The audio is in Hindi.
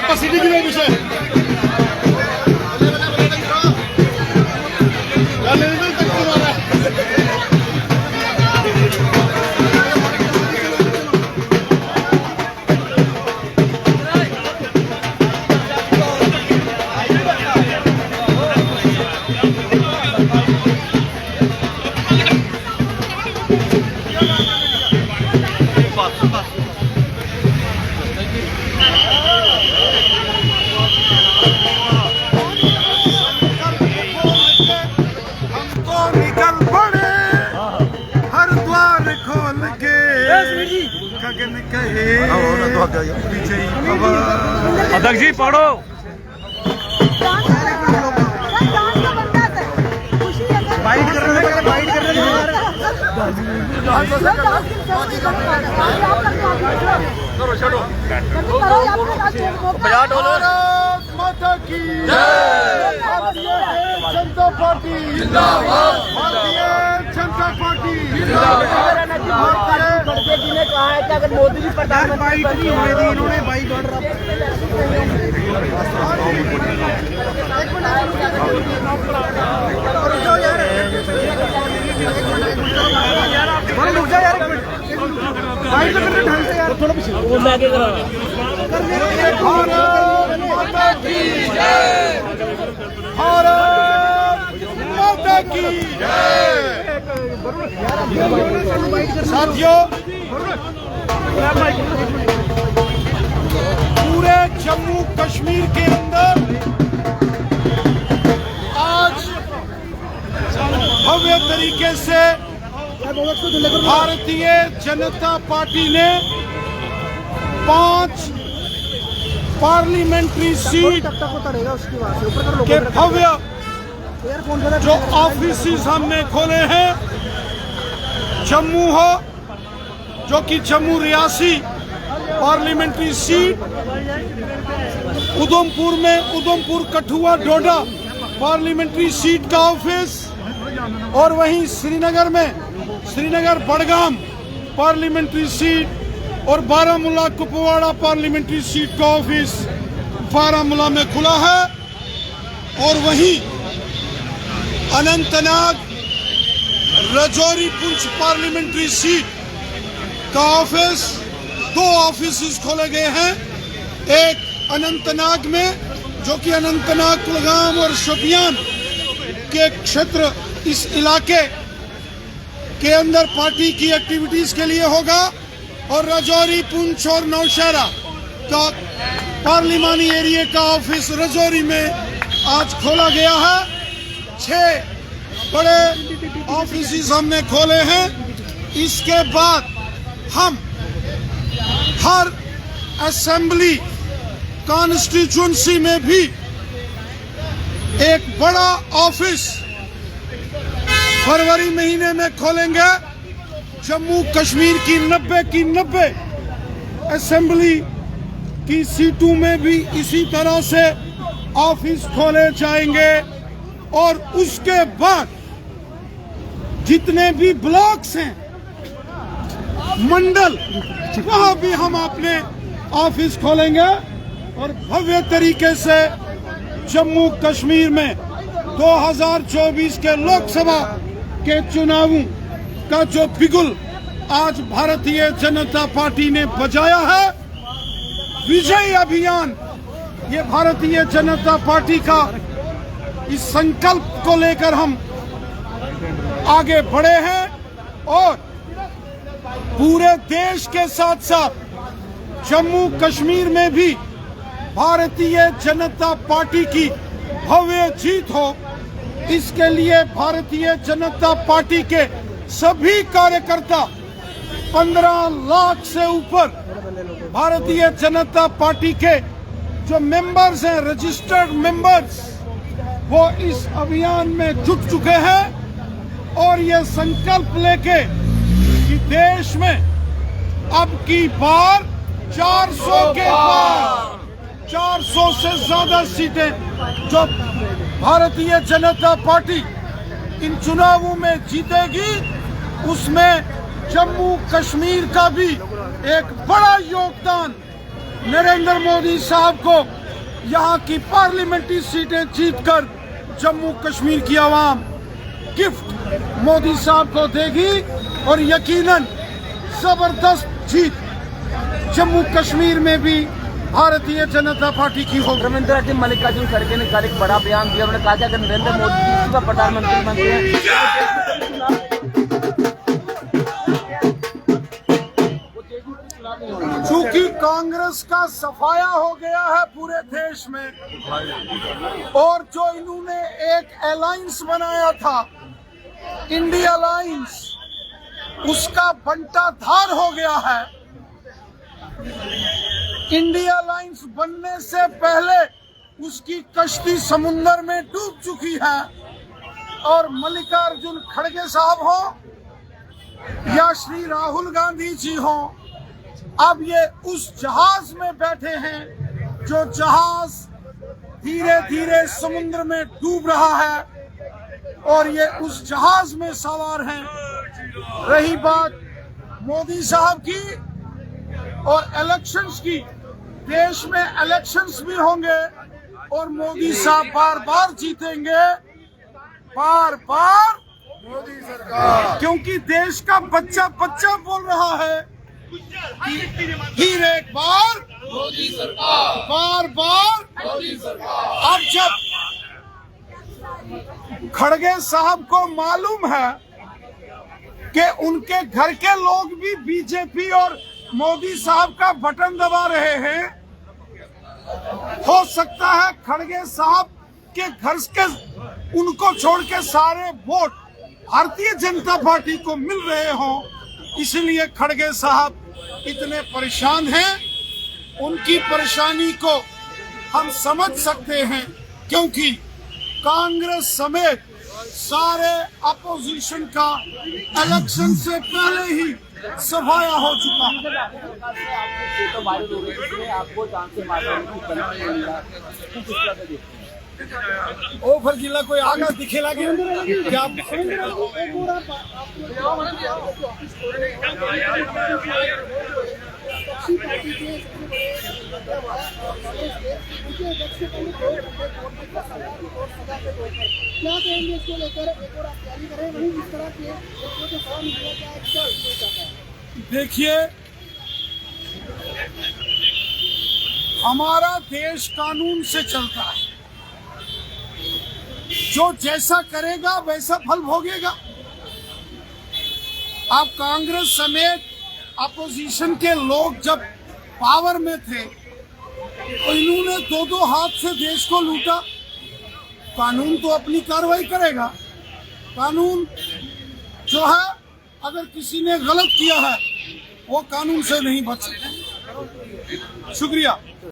पसीने की विषय अध्यक्ष जी पढ़ो। बाइट कर रहे हैं, बाइट कर रहे हैं। बजा डोलो। माता की भारतीय जनता पार्टी जिंदाबाद, भारतीय जनता पार्टी जिंदाबाद। खड़गे जी ने कहा है कि अगर मोदी जी प्रधानमंत्री बने, इन्होंने बाइट ऑर्डर थोड़ा पीछे वो मैं आगे करा भारत माता की जय, भारत माता की जय। साथियों, पूरे जम्मू कश्मीर के अंदर आज भव्य तरीके से भारतीय जनता पार्टी ने 5 पार्लियामेंट्री सीट के भव्य जो ऑफिस हमने खोले हैं, जम्मू हो जो कि जम्मू रियासी पार्लियामेंट्री सीट, उधमपुर में उधमपुर कठुआ डोडा पार्लियामेंट्री सीट का ऑफिस, और वहीं श्रीनगर में श्रीनगर बड़गाम पार्लियामेंट्री सीट और बारामूला कुपवाड़ा पार्लियामेंट्री सीट का ऑफिस बारामूला में खुला है। और वहीं अनंतनाग राजौरी पुंछ पार्लियामेंट्री सीट का ऑफिस, 2 ऑफिस खोले गए हैं। एक अनंतनाग में जो कि अनंतनाग, कुलगाम और शोपियान के क्षेत्र, इस इलाके के अंदर पार्टी की एक्टिविटीज के लिए होगा, और राजौरी पुंछ और नौशहरा का पार्लिमानी एरिया का ऑफिस राजौरी में आज खोला गया है। 6 बड़े ऑफिस हमने खोले हैं। इसके बाद हम हर असेंबली कॉन्स्टिट्यूंसी में भी एक बड़ा ऑफिस फरवरी महीने में खोलेंगे। जम्मू कश्मीर की 90 असेंबली की सीटों में भी इसी तरह से ऑफिस खोले जाएंगे। और उसके बाद जितने भी ब्लॉक्स हैं, मंडल, वहां भी हम अपने ऑफिस खोलेंगे। और भव्य तरीके से जम्मू कश्मीर में 2024 के लोकसभा के चुनावों का जो बिगुल आज भारतीय जनता पार्टी ने बजाया है, विजय अभियान, ये भारतीय जनता पार्टी का इस संकल्प को लेकर हम आगे बढ़े हैं। और पूरे देश के साथ साथ जम्मू कश्मीर में भी भारतीय जनता पार्टी की भव्य जीत हो। इसके लिए भारतीय जनता पार्टी के सभी कार्यकर्ता 15 लाख से ऊपर भारतीय जनता पार्टी के जो मेंबर्स हैं, रजिस्टर्ड मेंबर्स, वो इस अभियान में जुट चुके हैं और ये संकल्प लेके कि देश में अब की बार 400 के पार 400 से ज्यादा सीटें जो भारतीय जनता पार्टी इन चुनावों में जीतेगी, उसमें जम्मू कश्मीर का भी एक बड़ा योगदान नरेंद्र मोदी साहब को यहाँ की पार्लियामेंट्री सीटें जीतकर जम्मू कश्मीर की आवाम गिफ्ट मोदी साहब को देगी और यकीनन जबरदस्त जीत जम्मू कश्मीर में भी भारतीय जनता पार्टी की होगी। रविंद्र सिंह मल्लिकार्जुन खड़गे ने कल एक बड़ा बयान दिया। उन्होंने कहा कि अगर नरेंद्र मोदी का प्रधानमंत्री बनते हैं चूंकि कांग्रेस का सफाया हो गया है पूरे देश में और जो इन्होंने एक अलायंस बनाया था, इंडिया अलायंस, उसका बंटाधार हो गया है। इंडिया अलायंस बनने से पहले उसकी कश्ती समुद्र में डूब चुकी है और मल्लिकार्जुन खड़गे साहब हो या श्री राहुल गांधी जी हो, अब ये उस जहाज में बैठे हैं जो जहाज धीरे धीरे समुद्र में डूब रहा है और ये उस जहाज में सवार हैं। रही बात मोदी साहब की और इलेक्शंस की, देश में इलेक्शंस भी होंगे और मोदी साहब बार बार जीतेंगे, बार बार मोदी सरकार, क्योंकि देश का बच्चा बच्चा बोल रहा है फिर एक बार मोदी सरकार, बार बार मोदी सरकार। अब जब खड़गे साहब को मालूम है कि उनके घर के लोग भी बीजेपी और मोदी साहब का बटन दबा रहे हैं, हो सकता है खड़गे साहब के घर के उनको छोड़ के सारे वोट भारतीय जनता पार्टी को मिल रहे हों, इसलिए खड़गे साहब इतने परेशान हैं। उनकी परेशानी को हम समझ सकते हैं क्योंकि कांग्रेस समेत सारे अपोजिशन का इलेक्शन से पहले ही सफाया हो चुका है। फोटो वायरल हो रही है, आपको जान से ओ फिर जिला कोई आगा दिखे लगे क्या देखिए, हमारा देश कानून से चलता है, जो जैसा करेगा वैसा फल भोगेगा। आप कांग्रेस समेत अपोजिशन के लोग जब पावर में थे तो इन्होंने दो हाथ से देश को लूटा। कानून तो अपनी कार्रवाई करेगा। कानून जो है, अगर किसी ने गलत किया है वो कानून से नहीं बच सकता। शुक्रिया।